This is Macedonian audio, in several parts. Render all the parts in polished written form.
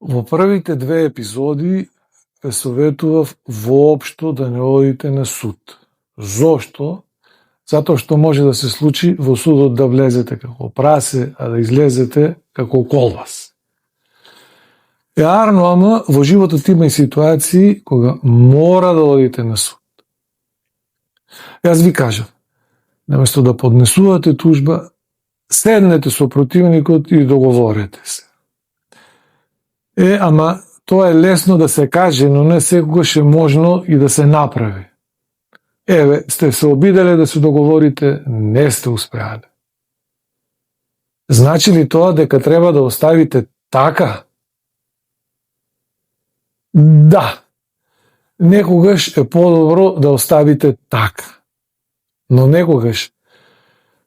Во првите две епизоди ве советував воопшто да не одите на суд. Зошто? Затоа што може да се случи во судот да влезете како прасе, а да излезете како колбас. Арно, ама во животот има и ситуации кога мора да одите на суд. Јас ви кажам, наместо да поднесувате тужба, седнете со противникот и договорете се. Ама тоа е лесно да се каже, но не секогаш е можно и да се направи. Сте се обиделе да се договорите, не сте успеале. Значи ли тоа дека треба да оставите така? Да, некогаш е подобро да оставите така. Но некогаш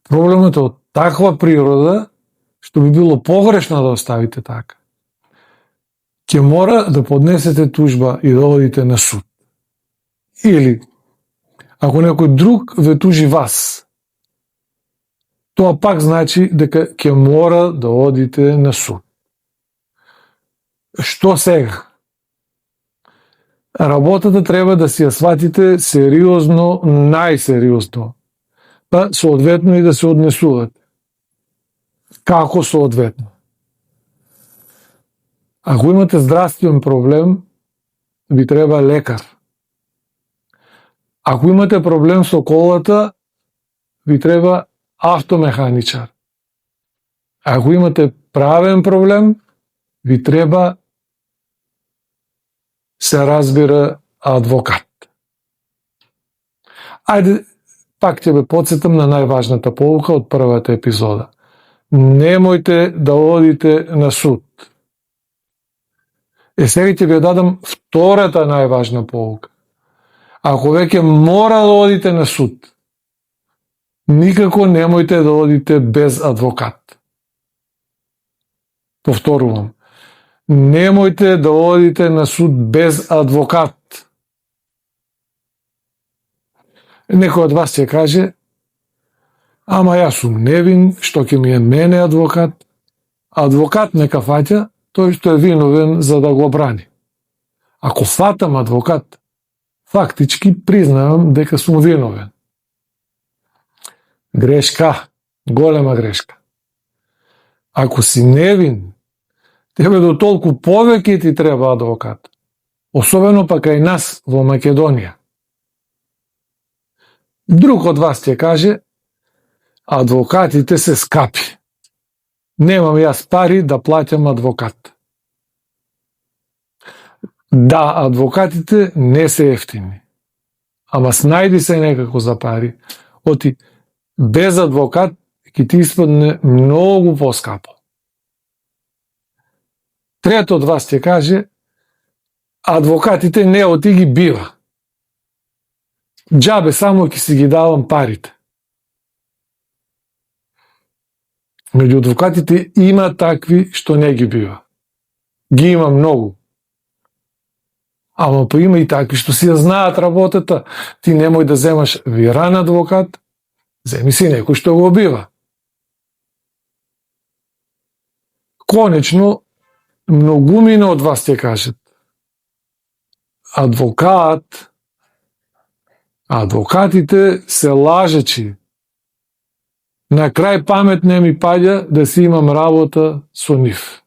проблемот е од таква природа, што би било погрешно да оставите така. Ќе мора да поднесете тужба и да одите на суд. Или, ако некој друг ве тужи вас, тоа пак значи дека ќе мора да одите на суд. Што сега? Работата треба да си ја сватите сериозно, најсериозно, па соодветно и да се однесувате. Како соодветно? Ако имате здравствен проблем, ви треба лекар. Ако имате проблем со колата, ви треба автомеханичар. Ако имате правен проблем, ви треба, се разбира, адвокат. Ајде, пак ќе ве потсетам на најважната полука од првата епизода. Немојте да одите на суд. Сега ќе ви дадам втората најважна полука. Ако веќе мора да одите на суд, никако немојте да одите без адвокат. Повторувам. Немојте да одите на суд без адвокат. Некој од вас ќе каже, ама јас сум невин, што ќе ми е мене адвокат? Адвокат нека фаќа тој што е виновен за да го брани. Ако фатам адвокат, фактички признавам дека сум виновен. Грешка, голема грешка. Ако си невин, тебе до толку повеќе ти треба адвокат. Особено пак кај нас во Македонија. Друг од вас ќе каже, адвокатите се скапи. Немам јас пари да плаќам адвокат. Да, адвокатите не се ефтини. Ама снајди се некако за пари. Оти, без адвокат ќе ти испадне многу поскапо. Трето од вас ќе каже, адвокатите не оти ги бива. Џабе само ќе си ги давам парите. Меѓу адвокатите има такви што не ги бива. Ги има многу. Ама па има и такви што си ја знаат работата. Ти немој да земаш виран адвокат, земи си некој што го бива. Конечно, многумина од вас ќе кажат, адвокатите се лажечи. На крај памет не ми паѓа да си имам работа со нив.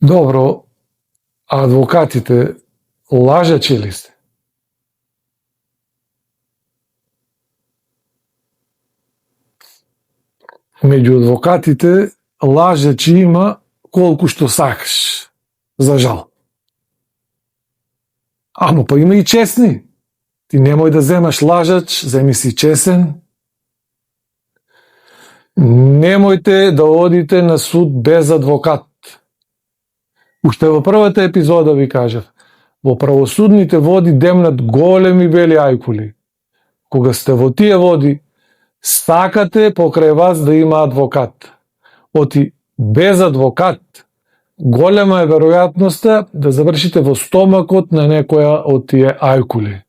Добро, адвокатите лажачи ли сте? Меѓу адвокатите лажачи има колку што сакаш, за жал. Ама па има и честни. Ти немој да земаш лажач, земи си чесен. Немојте да одите на суд без адвокат. Уште во првата епизода ви кажав, во правосудните води демнат големи бели ајкули. Кога сте во тие води, сакате покрај вас да има адвокат. Оти без адвокат, голема е веројатноста да завршите во стомакот на некоја од тие ајкули.